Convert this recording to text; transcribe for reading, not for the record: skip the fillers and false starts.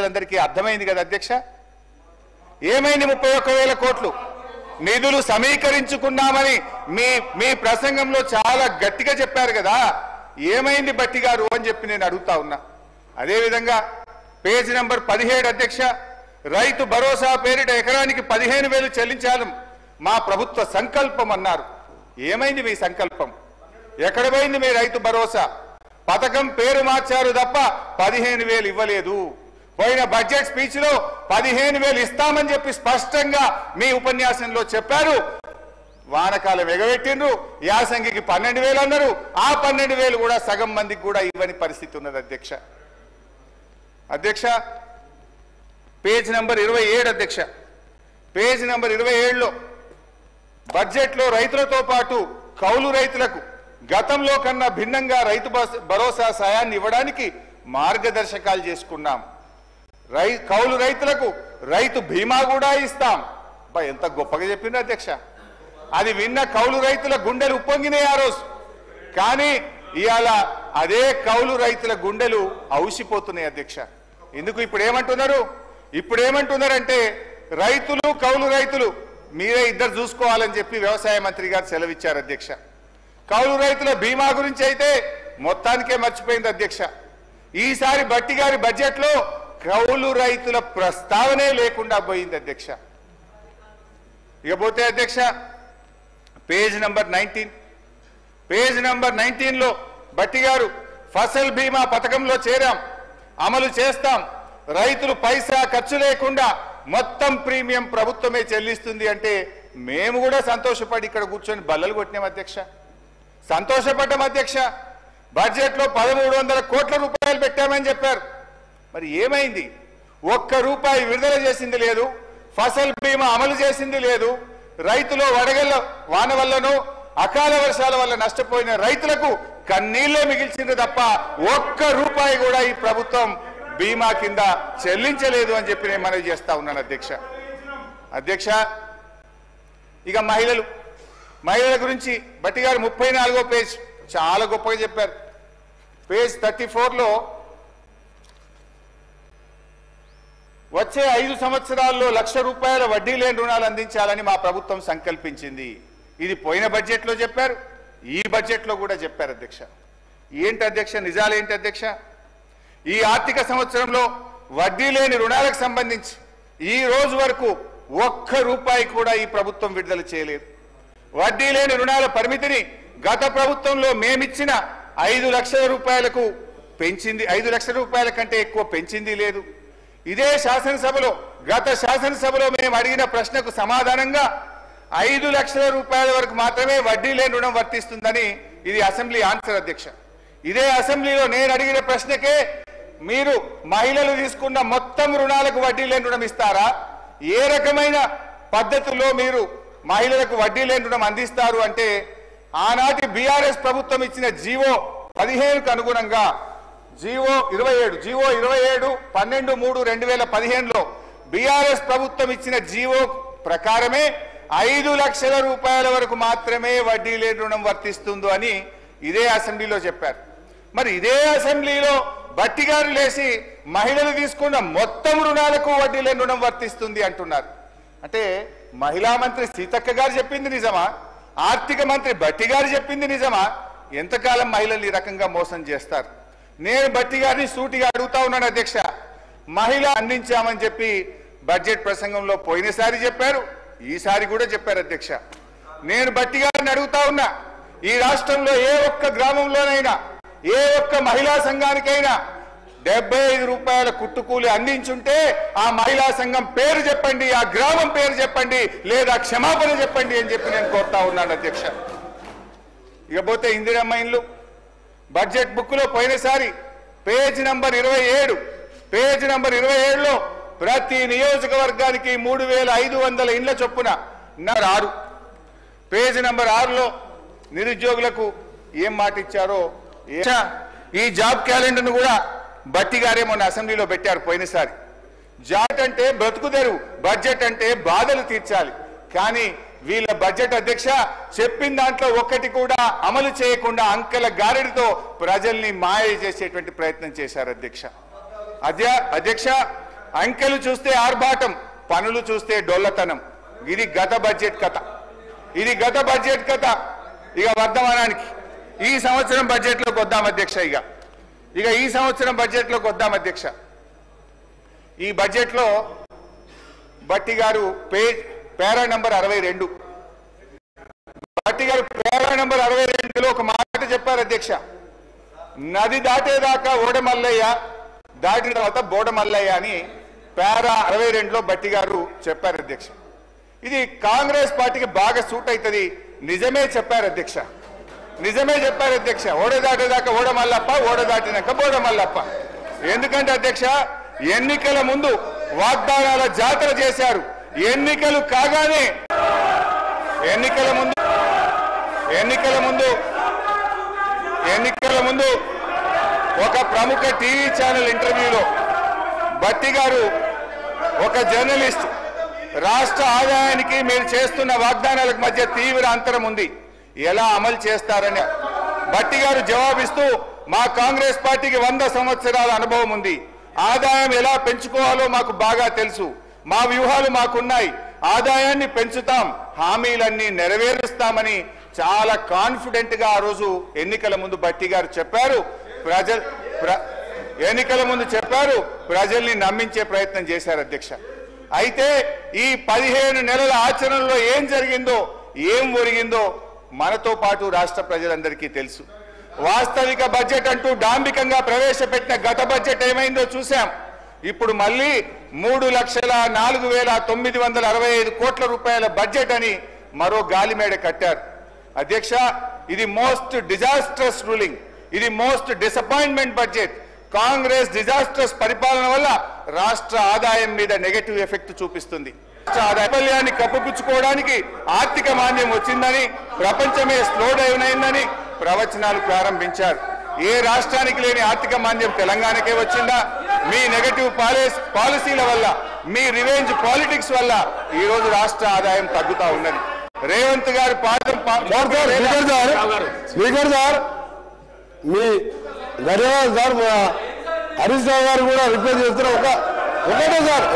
ప్రజలందరికీ అర్థమైంది కదా అధ్యక్ష. ఏమైంది 31,000 కోట్లు నిధులు సమీకరించుకున్నామని మీ ప్రసంగంలో చాలా గట్టిగా చెప్పారు కదా, ఏమైంది బట్టి గారు అని చెప్పి నేను అడుగుతా ఉన్నా. అదేవిధంగా పేజ్ నంబర్ 17 అధ్యక్ష, రైతు భరోసా పేరిట ఎకరానికి 15,000 చెల్లించాలి మా ప్రభుత్వ సంకల్పం అన్నారు. ఏమైంది మీ సంకల్పం? ఎక్కడ పోయింది మీ రైతు భరోసా? పథకం పేరు మార్చారు తప్ప 15,000 ఇవ్వలేదు. పోయిన బడ్జెట్ స్పీచ్ లో 15,000 ఇస్తామని చెప్పి స్పష్టంగా మీ ఉపన్యాసంలో చెప్పారు. వానకాలం ఎగబెట్టిండ్రు, యాసంగికి 12,000 అన్నారు. ఆ 12,000 కూడా సగం మందికి కూడా ఇవ్వని పరిస్థితి ఉన్నది అధ్యక్ష. అధ్యక్ష పేజ్ నంబర్ 27 అధ్యక్ష, పేజ్ నంబర్ 27లో బడ్జెట్ లో రైతులతో పాటు కౌలు రైతులకు గతంలో కన్నా భిన్నంగా రైతు భరోసా సాయాన్ని ఇవ్వడానికి మార్గదర్శకాలు చేసుకున్నాం. కౌలు రైతులకు రైతు బీమా కూడా ఇస్తాం. ఎంత గొప్పగా చెప్పింది అధ్యక్ష. అది విన్న కౌలు రైతుల గుండెలు ఉప్పొంగినాయి ఆ రోజు. కానీ ఇవాళ అదే కౌలు రైతుల గుండెలు ఔసిపోతున్నాయి అధ్యక్ష. ఎందుకు ఇప్పుడు ఏమంటున్నారంటే రైతులు కౌలు రైతులు మీరే ఇద్దరు చూసుకోవాలని చెప్పి వ్యవసాయ మంత్రి గారు సెలవిచ్చారు అధ్యక్ష. కౌలు రైతుల బీమా గురించి అయితే మొత్తానికే మర్చిపోయింది అధ్యక్ష. ఈసారి బట్టి గారి బడ్జెట్ లో కౌలు రైతుల ప్రస్తావనే లేకుండా పోయింది అధ్యక్ష. ఇకపోతే అధ్యక్ష పేజ్ నంబర్ 19లో బట్టి గారు ఫసల్ బీమా పథకంలో చేరాం, అమలు చేస్తాం, రైతులు పైసా ఖర్చు లేకుండా మొత్తం ప్రీమియం ప్రభుత్వమే చెల్లిస్తుంది అంటే మేము కూడా సంతోషపడి ఇక్కడ కూర్చొని బల్లలు కొట్టినాం అధ్యక్ష. సంతోషపడ్డాం అధ్యక్ష. బడ్జెట్ లో 1,300 కోట్ల రూపాయలు పెట్టామని చెప్పారు. మరి ఏమైంది? ₹1 విడుదల చేసింది లేదు, ఫసల్ బీమా అమలు చేసింది లేదు. రైతులు వడగళ్ల వాన వల్లనో అకాల వర్షాల వల్ల నష్టపోయిన రైతులకు కన్నీళ్లే మిగిల్చింది తప్ప ₹1 కూడా ఈ ప్రభుత్వం బీమా కింద చెల్లించలేదు అని చెప్పి నేను మనవి చేస్తా ఉన్నాను అధ్యక్ష. ఇక మహిళల గురించి బట్టి గారు 34వ పేజ్ చాలా గొప్పగా చెప్పారు. పేజ్ 34లో వచ్చే 5 సంవత్సరాల్లో ₹1,00,000 వడ్డీ లేని రుణాలు అందించాలని మా ప్రభుత్వం సంకల్పించింది. ఇది పోయిన బడ్జెట్ లో చెప్పారు, ఈ బడ్జెట్ లో కూడా చెప్పారు అధ్యక్ష. ఏంటి అధ్యక్ష నిజాలు ఏంటి అధ్యక్ష? ఈ ఆర్థిక సంవత్సరంలో వడ్డీ లేని రుణాలకు సంబంధించి ఈ రోజు వరకు ₹1 కూడా ఈ ప్రభుత్వం విడుదల చేయలేదు. వడ్డీ లేని రుణాల పరిమితిని గత ప్రభుత్వంలో మేమిచ్చిన 5 లక్షల రూపాయలకు పెంచింది, 5 లక్షల రూపాయల కంటే ఎక్కువ పెంచింది లేదు. ఇదే శాసనసభలో గత శాసనసభలో మేము అడిగిన ప్రశ్నకు సమాధానంగా 5 లక్షల రూపాయల వరకు మాత్రమే వడ్డీ లేని రుణం వర్తిస్తుందని ఇది అసెంబ్లీ ఆన్సర్ అధ్యక్ష. ఇదే అసెంబ్లీలో నేను అడిగిన ప్రశ్నకే మీరు మహిళలు తీసుకున్న మొత్తం రుణాలకు వడ్డీ లేని రుణం ఇస్తారా? ఏ రకమైన పద్ధతుల్లో మీరు మహిళలకు వడ్డీ లేని రుణం అందిస్తారు అంటే ఆనాటి బీఆర్ఎస్ ప్రభుత్వం ఇచ్చిన జీవో 15కు అనుగుణంగా జీవో 27 12/3/2015లో బీఆర్ఎస్ ప్రభుత్వం ఇచ్చిన జీవో ప్రకారమే 5 లక్షల రూపాయల వరకు మాత్రమే వడ్డీ లేని రుణం వర్తిస్తుందో అని ఇదే అసెంబ్లీలో చెప్పారు. మరి ఇదే అసెంబ్లీలో బట్టి గారు లేచి మహిళలు తీసుకున్న మొత్తం రుణాలకు వడ్డీ లేని రుణం వర్తిస్తుంది అంటున్నారు. అంటే మహిళా మంత్రి సీతక్క గారు చెప్పింది నిజమా? ఆర్థిక మంత్రి బట్టి గారు చెప్పింది నిజమా? ఎంతకాలం మహిళలు ఈ రకంగా మోసం చేస్తారు? నేను బట్టి గారిని సూటిగా అడుగుతా ఉన్నాను అధ్యక్ష. మహిళ అందించామని చెప్పి బడ్జెట్ ప్రసంగంలో పోయినసారి చెప్పారు, ఈసారి కూడా చెప్పారు అధ్యక్ష. నేను బట్టి గారిని అడుగుతా ఉన్నా, ఈ రాష్ట్రంలో ఏ ఒక్క గ్రామంలోనైనా ఏ ఒక్క మహిళా సంఘానికైనా ₹75 కుట్టుకూలి అందించుంటే ఆ మహిళా సంఘం పేరు చెప్పండి, ఆ గ్రామం పేరు చెప్పండి, లేదా క్షమాపణ చెప్పండి అని చెప్పి నేను కోరుతా ఉన్నాను అధ్యక్ష. ఇకపోతే ఇందిరమ్మ ఇండ్లు బడ్జెట్ బుక్ లో పోయినసారి పేజ్ నంబర్ 27లో ప్రతి నియోజకవర్గానికి 3,500 ఇండ్ల చొప్పున 6. పేజ్ నంబర్ 6లో నిరుద్యోగులకు ఏం మాట ఇచ్చారో ఈ జాబ్ క్యాలెండర్ ను కూడా బట్టి గారే మొన్న అసెంబ్లీలో పెట్టారు పోయినసారి. జాబ్ అంటే బ్రతుకు తెరువు, బడ్జెట్ అంటే బాధలు తీర్చాలి. కానీ వీళ్ళ బడ్జెట్ అధ్యక్ష చెప్పిన దాంట్లో ఒక్కటి కూడా అమలు చేయకుండా అంకెల గారెడితో ప్రజల్ని మాయ చేసేటువంటి ప్రయత్నం చేశారు అధ్యక్ష. అంకెలు చూస్తే ఆర్భాటం, పనులు చూస్తే డొల్లతనం. ఇది గత బడ్జెట్ కథ. ఇది గత బడ్జెట్ కథ. ఇక వర్ధమానానికి ఈ సంవత్సరం బడ్జెట్లోకి వద్దాం అధ్యక్ష. ఇక ఈ సంవత్సరం బడ్జెట్లోకి వద్దాం అధ్యక్ష. ఈ బడ్జెట్లో భట్టి గారు పేరా నంబర్ 62, భట్టి గారు పేరా నంబర్ 62లో ఒక మాట చెప్పారు అధ్యక్ష. నది దాటేదాకా ఓడమల్లయ్య, దాటిన తర్వాత బోడమల్లయ్య అని పేరా 62లో భట్టి గారు చెప్పారు అధ్యక్ష. ఇది కాంగ్రెస్ పార్టీకి బాగా సూట్ అవుతుంది. నిజమే చెప్పారు అధ్యక్ష, నిజమే చెప్పారు అధ్యక్ష. ఓడ దాటేదాకా ఓడమల్లప్ప, ఓడ దాటినాక బోడమల్లప్ప. ఎందుకంటే అధ్యక్ష, ఎన్నికల ముందు వాగ్దానాల జాతర చేశారు. ఎన్నికలు కాగానే ఎన్నికల ముందు ఒక ప్రముఖ టీవీ ఛానల్ ఇంటర్వ్యూలో భట్టి గారు, ఒక జర్నలిస్ట్, రాష్ట్ర ఆదాయానికి మీరు చేస్తున్న వాగ్దానాలకు మధ్య తీవ్ర అంతరం ఉంది, ఎలా అమలు చేస్తారని భట్టి గారు జవాబిస్తూ, మా కాంగ్రెస్ పార్టీకి 100 సంవత్సరాల అనుభవం ఉంది, ఆదాయం ఎలా పెంచుకోవాలో మాకు బాగా తెలుసు, మా వ్యూహాలు మాకున్నాయి, ఆదాయాన్ని పెంచుతాం, హామీలన్నీ నెరవేరుస్తామని చాలా కాన్ఫిడెంట్ గా ఆ రోజు ఎన్నికల ముందు భట్టి గారు చెప్పారు. ఎన్నికల ముందు చెప్పారు, ప్రజల్ని నమ్మించే ప్రయత్నం చేశారు అధ్యక్ష. అయితే ఈ 15 నెలల ఆచరణలో ఏం జరిగిందో, ఏం ఒరిగిందో మనతో పాటు రాష్ట్ర ప్రజలందరికీ తెలుసు. వాస్తవిక బడ్జెట్ అంటూ డాంబికంగా ప్రవేశపెట్టిన గత బడ్జెట్ ఏమైందో చూశాం. ఇప్పుడు మళ్ళీ 3,04,965 కోట్ల రూపాయల బడ్జెట్ అని మరో గాలిమేడ కట్టారు అధ్యక్ష. ఇది మోస్ట్ డిజాస్ట్రస్ రూలింగ్, ఇది most disappointment budget. Congress disastrous పరిపాలన వల్ల రాష్ట్ర ఆదాయం మీద నెగటివ్ ఎఫెక్ట్ చూపిస్తుంది. వైఫల్యాన్ని కప్పుపుచ్చుకోవడానికి ఆర్థిక మాంద్యం వచ్చిందని, ప్రపంచమే స్లో డౌన్ అయిందని ప్రవచనాలు ప్రారంభించారు. ఏ రాష్ట్రానికి లేని ఆర్థిక మాంద్యం తెలంగాణకే వచ్చిందా? మీ నెగటివ్ పాలసీల వల్ల, మీ రివెంజ్ పాలిటిక్స్ వల్ల ఈ రోజు రాష్ట్ర ఆదాయం తగ్గుతా ఉన్నది. రేవంత్ గారి పాదం స్పీకర్ సార్, మీ ధన్యవాదాలు సార్. హరీష్ రావు గారు కూడా రిక్వెస్ట్ చేస్తున్నారు. ఒకటే సార్,